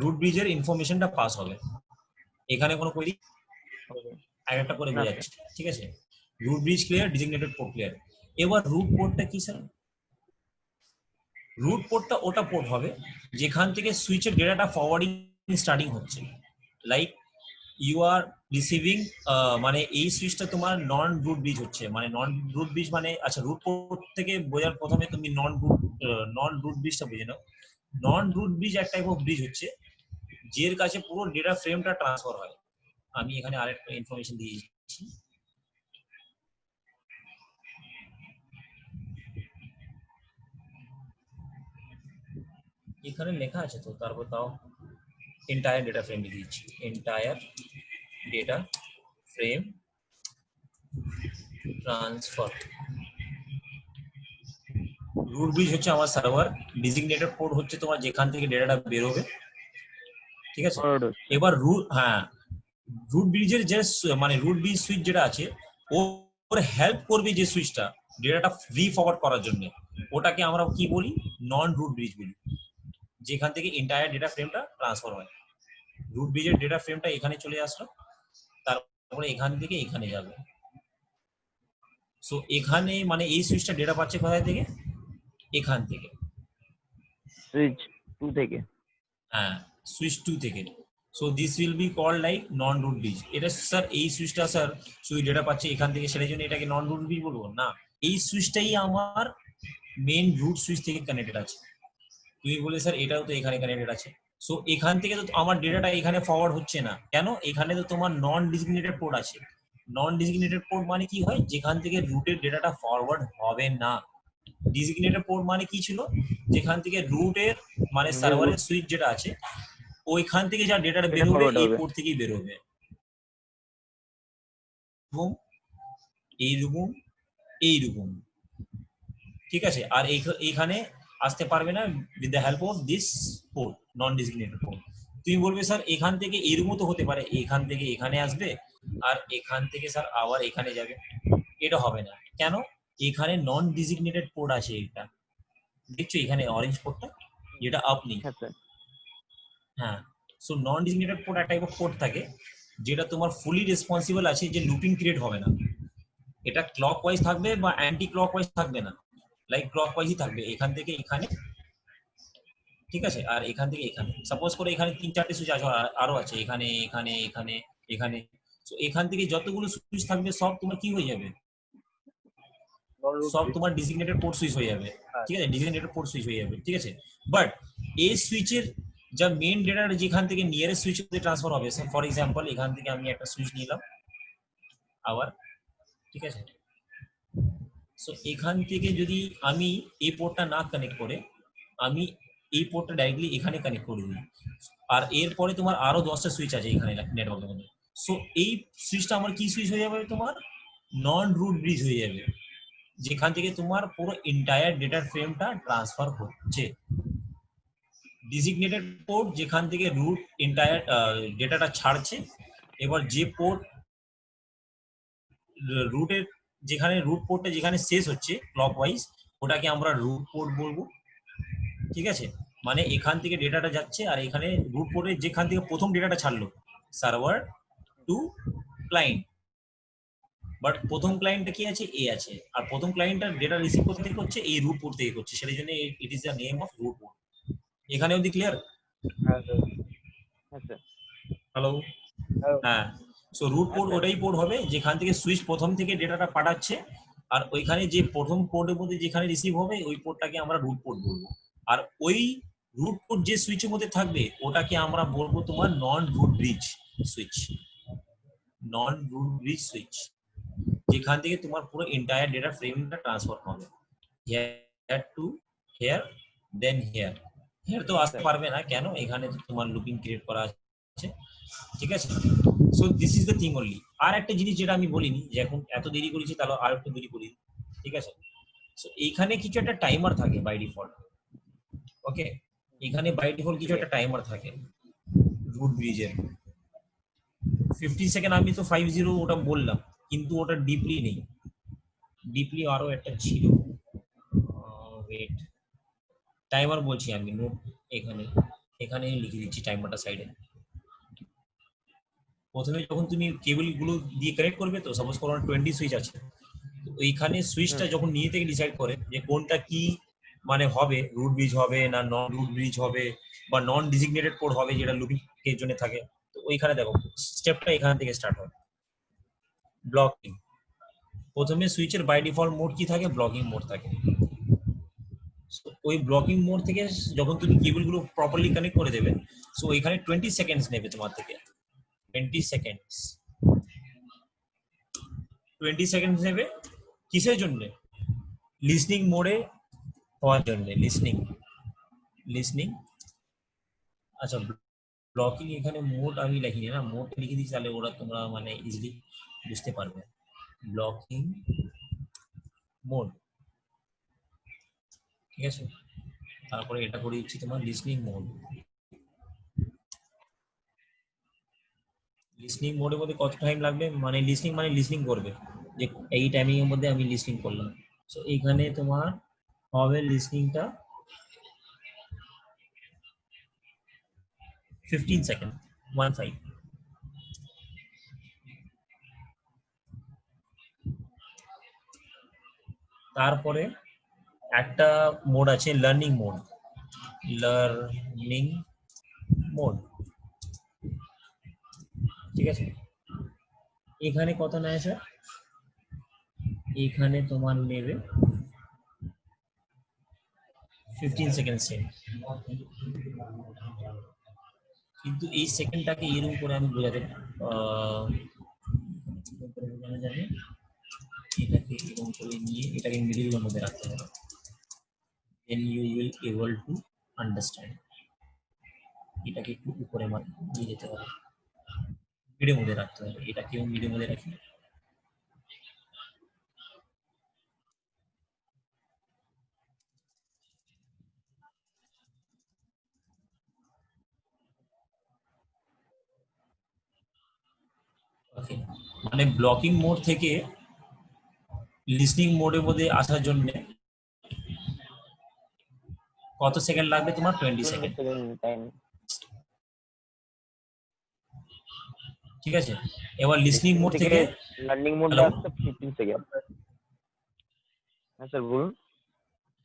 রুট ব্রিজের ইনফরমেশনটা পাস হবে। এখানে কোনো কোয়েরি একটা করে বোঝাচ্ছি, ঠিক আছে। Root bridge clear, designated port clear. এবার রুট পোর্টটা কি স্যার? রুট পোর্টটা ওটা পোর্ট হবে যেখান থেকে সুইচের ডেটাটা ফরওয়ার্ডিং স্টার্টিং হচ্ছে। লাইক ইউ আর রিসিভিং, মানে এই সুইচটা তোমার নন রুট ব্রিজ হচ্ছে, মানে নন রুট ব্রিজ মানে, আচ্ছা রুট পোর্ট থেকে বোঝার প্রথমে তুমি নন রুট ব্রিজটা বুঝে নাও। নন রুট ব্রিজ এক টাইপ অফ ব্রিজ হচ্ছে যের কাছে পুরো ডেটা ফ্রেমটা ট্রান্সফার হয়। আমি এখানে আরেকটা ইনফরমেশন দিয়ে দিচ্ছি। এখানে লেখা আছে তো, তারপর তাও এন্টায়ার ডেটা ফ্রেম দিয়ে দিচ্ছি, entire data frame transfer. Root bridge হচ্ছে আমার সার্ভার, ডিজিগনেটেড পোর্ট হচ্ছে তোমার যেখান থেকে ডেটাটা বের হবে, ঠিক আছে। এবার রুট ব্রিজের যে মানে রুট ব্রিজ সুইচ যেটা আছে, ওর হেল্প করবে যে সুইচটা ডেটাটা ফ্রি ফরওয়ার্ড করার জন্য, ওটাকে আমরা কি বলি, নন রুট ব্রিজ বলি, যেখান থেকে এন্টায়ার ডেটা ফ্রেমটা ট্রান্সফার হয়। রুট ব্রিজের ডেটা ফ্রেমটা এখানে চলে আসলো, তারপরে এখান থেকে এখানে যাবে। সো এখানে মানে এই সুইচটা ডেটা পাচ্ছে কোথায় থেকে, এখান থেকে, সুইচ 2 থেকে। হ্যাঁ সুইচ 2 থেকে। So this will be called like non root bridge. এটা স্যার এই সুইচটা স্যার সুইচ ডেটা পাচ্ছে এখান থেকে, সেটার জন্য এটাকে নন রুট ব্রিজ বলবো না। এই সুইচটাই আমার মেইন রুট সুইচ থেকে কানেক্টেড আছে। তুমি বলে স্যার এটাও তো এখানে কানেক্টেড আছে। সো এখান থেকে তো আমার ডেটাটা এখানে ফরওয়ার্ড হচ্ছে না কেন, এখানে তো তোমার নন ডিজিগনেটেড পোর্ট আছে। নন ডিজিগনেটেড পোর্ট মানে কি হয়, যেখান থেকে রুটের ডেটাটা ফরওয়ার্ড হবে না। ডিজিগনেটেড পোর্ট মানে কি ছিল, যেখান থেকে রুটের মানে সার্ভারের সুইচ যেটা আছে ওইখান থেকে যা ডেটাটা বের হবে এই পোর্ট থেকেই বের হবে। এইরকম এইরকম, ঠিক আছে। আর এইখানে আসতে পারবে না with the help of this port, non designated port. তুমি বলবে স্যার এখান থেকে এরকম তো হতে পারে, এখান থেকে এখানে আসবে আর এখান থেকে স্যার আবার এখানে যাবে, এটা হবে না কেন, এখানে নন ডিজিগনেটেড পোর্ট আছে। এটা দেখছো এখানে অরেঞ্জ পোর্টটা, যেটা আপনি, হ্যাঁ। সো নন ডিজিগনেটেড পোর্ট একটা টাইপ অফ পোর্ট থাকে যেটা তোমার ফুলি রেসপন্সিবল আছে যে লুপিং ক্রিয়েট হবে না। এটা ক্লকওয়াইজ থাকবে বা অ্যান্টি ক্লকওয়াইজ থাকবে না, লাইক ক্লকওয়াইজই থাকবে, এখান থেকে এখানে, ঠিক আছে। আর এখান থেকে এখানে সাপোজ করে এখানে 3-4টে সুইচ আছে, আরো আছে এখানে এখানে এখানে এখানে। তো এখান থেকে যতগুলো সুইচ থাকবে সব তোমার কি হয়ে যাবে, সব তোমার ডিজিগনেটেড পোর্ট সুইচ হয়ে যাবে, ঠিক আছে, ডিজিগনেটেড পোর্ট সুইচ হয়ে যাবে, ঠিক আছে। বাট এই সুইচের যা মেইন ডেটা যেখান থেকে নিয়ারেস্ট সুইচে ট্রান্সফার হবে, ফর এক্সাম্পল এখান থেকে আমি একটা সুইচ নিলাম আবার, ঠিক আছে। সো এখান থেকে যদি আমি এই পোর্টটা না কানেক্ট করে আমি এই পোর্টটা ডাইরেক্টলি এখানে কানেক্ট করে দিই, আর এরপরে তোমার আরো 10টা সুইচ আছে এখানে নেটওয়ার্কের মধ্যে। সো এই সুইচটা আমার কি সুইচ হয়ে যাবে, তোমার নন রুট ব্রিজ হয়ে যাবে, যেখান থেকে তোমার পুরো এন্টায়ার ডেটার ফ্রেমটা ট্রান্সফার হচ্ছে। ডিজিগনেটেড পোর্ট যেখান থেকে রুট এন্টায়ার ডেটাটা ছাড়ছে, এবার যে পোর্ট রুটের যেখানে রুট পোর্টটা যেখানে শেষ হচ্ছে ক্লকওয়াইজ, ওটাকে আমরা রুট পোর্ট বলবো, ঠিক আছে। মানে এখান থেকে ডেটাটা যাচ্ছে আর এখানে রুট পোর্টে যেখান থেকে প্রথম ডেটাটা ছাড়লো সার্ভার টু ক্লায়েন্ট, বাট প্রথম ক্লায়েন্টটা কি আছে, এ আছে, আর প্রথম ক্লায়েন্টটার ডেটা রিসিভ করতে থেকে হচ্ছে এই রুট পোর্ট থেকে করছে, সেই জন্য it is the name of root port. এখানে অবধি ক্লিয়ার? হ্যালো, হ্যাঁ। সো রুট পোর্ট ওটাই পোর্ট হবে যেখান থেকে সুইচ প্রথম থেকে ডেটাটা পাঠাচ্ছে আর ওইখানে যে প্রথম পোর্টের মধ্যে যেখানে রিসিভ হবে ওই পোর্টটাকে আমরা রুট পোর্ট বলবো। আর ওই রুট পোর্ট যে সুইচের মধ্যে থাকবে ওটাকে আমরা বলবো তোমার non root bridge switch. Non root bridge switch যেখান থেকে তোমার পুরো এন্টায়ার ডেটা ফ্রেমটা ট্রান্সফার হবে here to here then here. Here তো আসতে পারবে না, কেন? এখানে তো তোমার লুপিং ক্রিয়েট করা আছে, ঠিক আছে? So this is the thing only. আর একটা জিনিস যেটা আমি বলিনি, যে এখন এত দেরি করেছি তাহলে আর একটু দেরি করি, ঠিক আছে? সো এইখানে কিছু একটা টাইমার থাকে বাই ডিফল্ট। ওকে, এখানে বাই ডিফল্ট কিছু একটা টাইমার থাকে রুট ব্রিজের 50 সেকেন্ড। আমি তো 50 ওটা বললাম, কিন্তু ওটা ডিপলি নেই, ডিপলি আরো একটা ছিল। ওয়েট, টাইমার বলছি আমি, নোট এখানে এখানে লিখে দিচ্ছি টাইমারটা সাইডে। প্রথমে যখন তুমি কেবল গুলো দিয়ে কানেক্ট করবে, তো সাপোজ করো 20 সুইচ আছে, তো ওইখানে সুইচটা যখন নিজে থেকে ডিসাইড করে যে কোনটা কি মানে হবে, রুট ব্রিজ হবে না নন রুট ব্রিজ হবে বা নন ডিজিগনেটেড পোর্ট হবে যেটা লুপিং এর জন্য থাকে, তো ওইখানে দেখো স্টেপটা এখান থেকে স্টার্ট হয়। ব্লকিং, প্রথমে সুইচের বাই ডিফল্ট মোড কি থাকে? ব্লকিং মোড থাকে। ওই ব্লকিং মোড থেকে যখন তুমি কেবল গুলো প্রপারলি কানেক্ট করে দেবে, সো ওইখানে 20 সেকেন্ডস নেবে তোমার থেকে। 20 সেকেন্ডস, 20 সেকেন্ডস নেবে কিসের জন্য? লিসনিং মোডে হওয়ার জন্য। লিসনিং। আচ্ছা, ব্লকিং এখানে মোড আমি লিখিনি না, মোড লিখে দিচ্ছি, তাহলে ওরা তোমরা মানে ইজিলি বুঝতে পারবে। ব্লকিং মোড, ঠিক আছে? তারপরে এটা করে দিচ্ছি তোমার লিসনিং মোড। লিসনিং মোডের মধ্যে কত টাইম লাগবে? মানে লিসনিং করবে যে এই টাইমিং এর মধ্যে আমি লিসনিং করলাম। সো এইখানে তোমার হবে লিসনিংটা 15 সেকেন্ড, 15। তারপরে একটা মোড আছে লার্নিং মোড। লার্নিং মোড, ঠিক আছে? এখানে কত নেয় স্যার? এখানে তোমার নেবে 15 সেকেন্ড সেট। কিন্তু এই সেকেন্ডটাকে এরকম করে আমি বোঝাতে বোঝানো যাবে, এটাকে এরকম করে নিয়ে এটাকে মিডিলের মধ্যে রাখতে হবে, then you will able to understand। এটাকে একটু উপরে নিয়ে যেতে হবে, মিডিলের মধ্যে রাখতে হবে, এটাকেও মিডিলের মধ্যে রাখি। ওকে, মানে ব্লকিং মোড থেকে লিসনিং মোডের মধ্যে আসার জন্য কত সেকেন্ড লাগবে তোমার? 20 সেকেন্ড, ঠিক আছে? এবার লিসনিং মোড থেকে লার্নিং মোডে আসতে 15 সেকেন্ড। হ্যাঁ স্যার বলুন।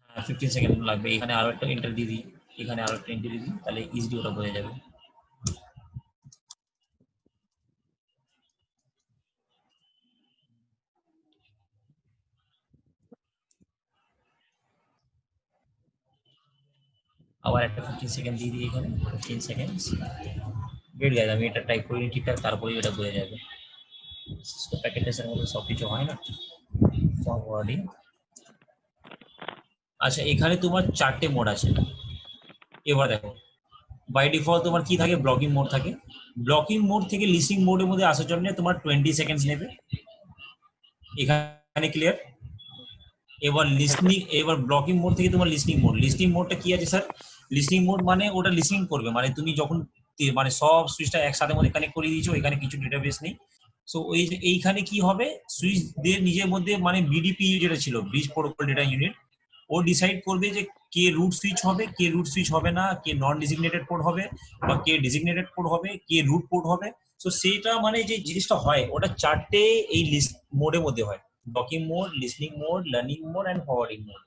15 সেকেন্ড লাগবে। এখানে আরো একটা এন্টার দিয়ে দিই, এখানে আরো একটা এন্টার দিয়ে দিই, তাহলে ইজিলি ওটা বোঝা যাবে। আবার একটা 15 সেকেন্ড দিয়ে দিই এখানে, 15 সেকেন্ডস। গেট গেছে, আমি এটা টাইপ করি ঠিকঠাক, তারপরে এটা বোঝা যাবে। সিস্কো প্যাকেটের মধ্যে সব কিছু হয় না, ফরওয়ার্ডিং। আচ্ছা, এখানে তোমার 4টে মোড আছে। এবার দেখো, বাই ডিফল্ট তোমার কি থাকে? ব্লকিং মোড থাকে। ব্লকিং মোড থেকে লিসনিং মোডের মধ্যে আসার জন্য তোমার 20 সেকেন্ডস নেবে। এখানে ক্লিয়ার? এবার ব্লকিং মোড থেকে তোমার লিসনিং মোডটা কি আছে স্যার? লিসনিং মোড মানে ওটা লিসনিং করবে, মানে তুমি যখন মানে সব সুইচটা একসাথে মধ্যে কানেক্ট করে দিয়েছো, এখানে কিছু ডেটাবেস নেই। সো এইখানে কি হবে? সুইচদের নিজের মধ্যে মানে বিডিপি যেটা ছিল, ব্রিজ প্রোটোকল ডেটা ইউনিট, ও ডিসাইড করবে যে কে রুট সুইচ হবে, কে রুট সুইচ হবে না, কে নন ডিজিগনেটেড পোর্ট হবে বা কে ডিজিগনেটেড পোর্ট হবে, কে রুট পোর্ট হবে। সো সেইটা মানে যে জিনিসটা হয় ওটা 4টে এই লিস্ট মোডের মধ্যে হয়: blocking mode, listening mode, learning mode and forwarding mode.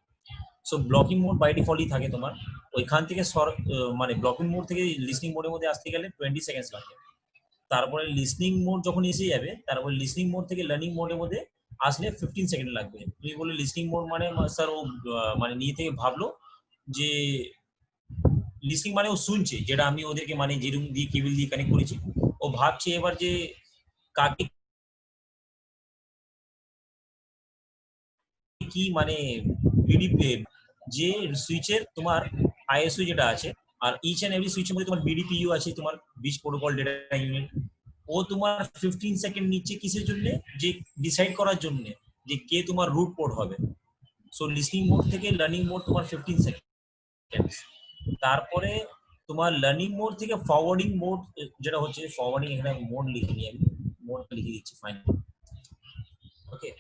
So blocking mode by ডিফল্টই থাকে তোমার। ওইখান থেকে মানে ব্লকিং মোড থেকে লিসনিং মোডের মধ্যে আসতে গেলে 20 সেকেন্ডস লাগে। তারপরে লিসনিং মোড যখন এসে যাবে, তারপরে লিসনিং মোড থেকে লার্নিং মোডের মধ্যে আসলে 15 সেকেন্ড লাগবে। তুমি বলে লিসনিং মোড মানে স্যার ও মানে নিজে থেকে ভাবলো যে লিসনিং মানে ও শুনছে, যেটা আমি ওদেরকে মানে যেরকম দিয়ে কেবল দিয়ে কানেক্ট করেছি, ও ভাবছে এবার যে কাকে কি মানে বিডিপি যে সুইচের তোমার আইএসইউ যেটা আছে, আর ইচ এন্ড এভরি সুইচের মধ্যে তোমার বিডিপিইউ আছে, তোমার বিচ প্রোটোকল ডেটা ইউনিট। ও তোমার 15 সেকেন্ড নিচ্ছে কিসের জন্য, যে ডিসাইড করার জন্য যে কে তোমার রুট পোর্ট হবে। সো লিসনিং মোড থেকে লার্নিং মোড তোমার 15 সেকেন্ড। তারপরে তোমার লার্নিং মোড থেকে ফরওয়ার্ডিং মোড যেটা হচ্ছে, ফরওয়ার্ডিং এখানে মোড লিখে নিই আমি, মোড লিখে দিচ্ছি final. Okay,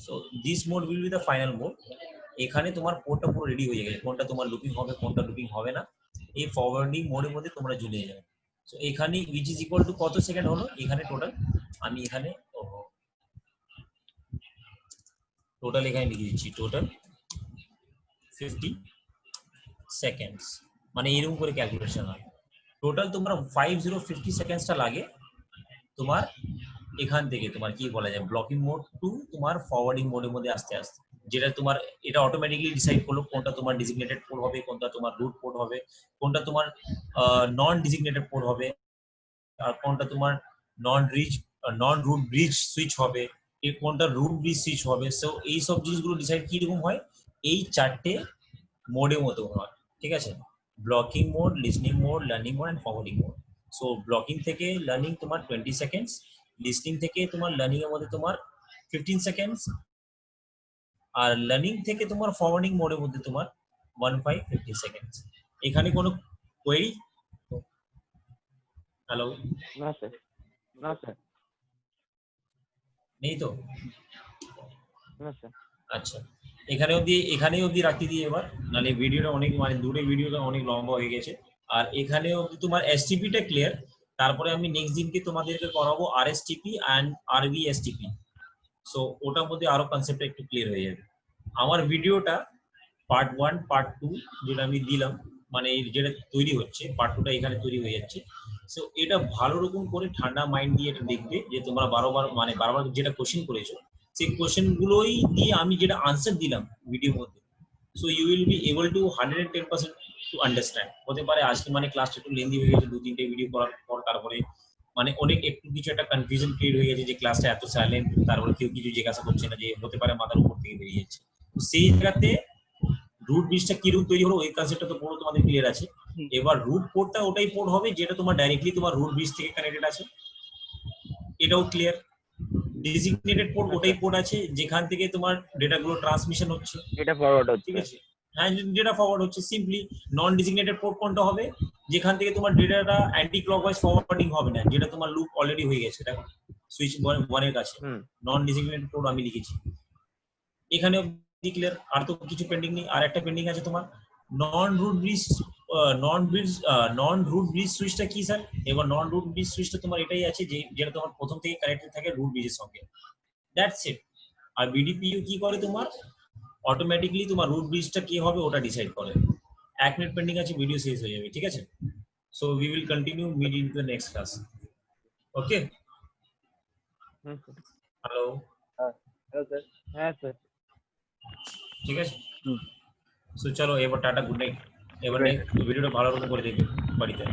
so this mode will be the final mode. এখানে তোমার পোর্টটা পুরো রেডি হয়ে গেছে, কোনটা তোমার লুপিং হবে কোনটা লুপিং হবে না, এই ফরওয়ার্ডিং মোডের মধ্যে তোমরা চলে যাবে। সো এখানে উইচ ইজ ইকুয়াল টু কত সেকেন্ড হলো এখানে টোটাল, আমি এখানে টোটাল এখানে লিখে দিচ্ছি, টোটাল 50 সেকেন্ডস, মানে এরকম করে ক্যালকুলেশন হয়। টোটাল তোমার 50 সেকেন্ডসটা লাগে তোমার এখান থেকে তোমার কি বলা যায় ব্লকিং মোড টু তোমার ফরওয়ার্ডিং মোডের মধ্যে আসতে আসতে, যেটা তোমার এটা অটোমেটিকলি ডিসাইড করলো কোনটা তোমার ডিজিগনেটেড পোর্ট হবে, কোনটা তোমার রুট পোর্ট হবে, কোনটা তোমার নন ডিজিগনেটেড পোর্ট হবে, আর কোনটা তোমার নন রুট ব্রিজ সুইচ হবে, কোনটা রুট ব্রিজ সুইচ হবে। সো এই সব জিনিসগুলো ডিসাইড কিরকম হয়, এই চারটে মোডের মতো হয়, ঠিক আছে? Blocking mode, listening mode, learning mode and forwarding mode. So blocking থেকে লার্নিং তোমার 20 সেকেন্ডস, লিসনিং থেকে তোমার লার্নিং এর মধ্যে তোমার 15 সেকেন্ডস, আর লার্নিং থেকে তোমার ফরওয়ার্ডিং মোডের মধ্যে তোমার 15 সেকেন্ডস। এখানে কোনো কোয়েরি? হ্যালো, না স্যার, না স্যার, নেই তো? না স্যার। আচ্ছা, এখানে অবধি রাখতে দিই এবার, নাহলে ভিডিওটা অনেক মানে দূরে, ভিডিওটা অনেক লম্বা হয়ে গেছে। আর এখানে অবধি তোমার এসটিপিটা ক্লিয়ার। তারপরে আমি নেক্সট দিনকে তোমাদেরকে করাবো আরএসটিপি অ্যান্ড আরভিএসটিপি। সো ওটার মধ্যে আরো কনসেপ্ট একটু ক্লিয়ার হয়ে যাবে। আমার ভিডিওটা পার্ট 1 পার্ট 2 যেটা আমি দিলাম, মানে যেটা তৈরি হচ্ছে পার্ট 2টা এখানে তৈরি হয়ে যাচ্ছে। সো এটা ভালো রকম করে ঠান্ডা মাইন্ড দিয়ে এটা দেখবে, যে তোমরা বারবার যেটা কোশ্চেন করেছো, সেই কোশ্চেন গুলোই দিয়ে আমি যেটা আনসার দিলাম ভিডিওর মধ্যে। So you will be able to 110% to understand. হতে পারে আজকে মানে ক্লাসটা একটু লেন্দি হয়ে গেছে, 2-3টে ভিডিও করার পর, তারপরে মানে অনেক একটু কিছু একটা কনফিউশন ক্রিয়েট হয়ে গেছে যে ক্লাসটা এত সাইলেন্ট, তারপরে কেউ কিছু জিজ্ঞাসা করছে না, যে হতে পারে মাথার উপর থেকে বেরিয়ে যাচ্ছে। তো সেই জায়গাতে রুট ব্রিজটা কিরকম তৈরি হলো ওই কনসেপ্টটা তো পুরো তোমাদের ক্লিয়ার আছে। এবার রুট পোর্টটা ওটাই পোর্ট হবে যেটা তোমার ডাইরেক্টলি তোমার রুট ব্রিজ থেকে কানেক্টেড আছে, এটাও ক্লিয়ার। ডেজিগনেটেড পোর্ট ওটাই পোর্ট আছে যেখান থেকে তোমার ডেটাগুলো ট্রান্সমিশন হচ্ছে, এটা ফরওয়ার্ড হচ্ছে। ঠিক আছে? হ্যাঁ, ডেটা ফরওয়ার্ড হচ্ছে। সিম্পলি নন ডেজিগনেটেড পোর্ট কোনটা হবে, যেখান থেকে তোমার ডেটাটা অ্যান্টি ক্লকওয়াইজ ফরওয়ার্ডিং হবে না, যেটা তোমার লুপ অলরেডি হয়ে গেছে, দেখো সুইচ 1 এর কাছে নন ডেজিগনেটেড পোর্ট আমি লিখেছি। এখানে ক্লিয়ার, আর তো কিছু পেন্ডিং নেই। আর একটা পেন্ডিং আছে তোমার non root bridge, non root bridge সুইচটা কি স্যার? এবার নন রুট ব্রিজ সুইচটা তোমার এটাই আছে যে যেটা তোমার প্রথম থেকে কানেক্টেড থাকে রুট ব্রিজের সঙ্গে, দ্যাটস ইট। আর বিডিপিইউ কি করে, তোমার অটোমেটিকলি তোমার রুট ব্রিজটা কি হবে ওটা ডিসাইড করে। 1 মিনিট পেন্ডিং আছে, ভিডিও শেষ হয়ে যাবে, ঠিক আছে? So we will continue mid in the next class. Okay, hello, হ্যাঁ স্যার, ঠিক আছে। সো চলো এবার টাটা, গুড নাইট। এবার ভিডিওটা ভালো করে দেখবে বাড়িতে।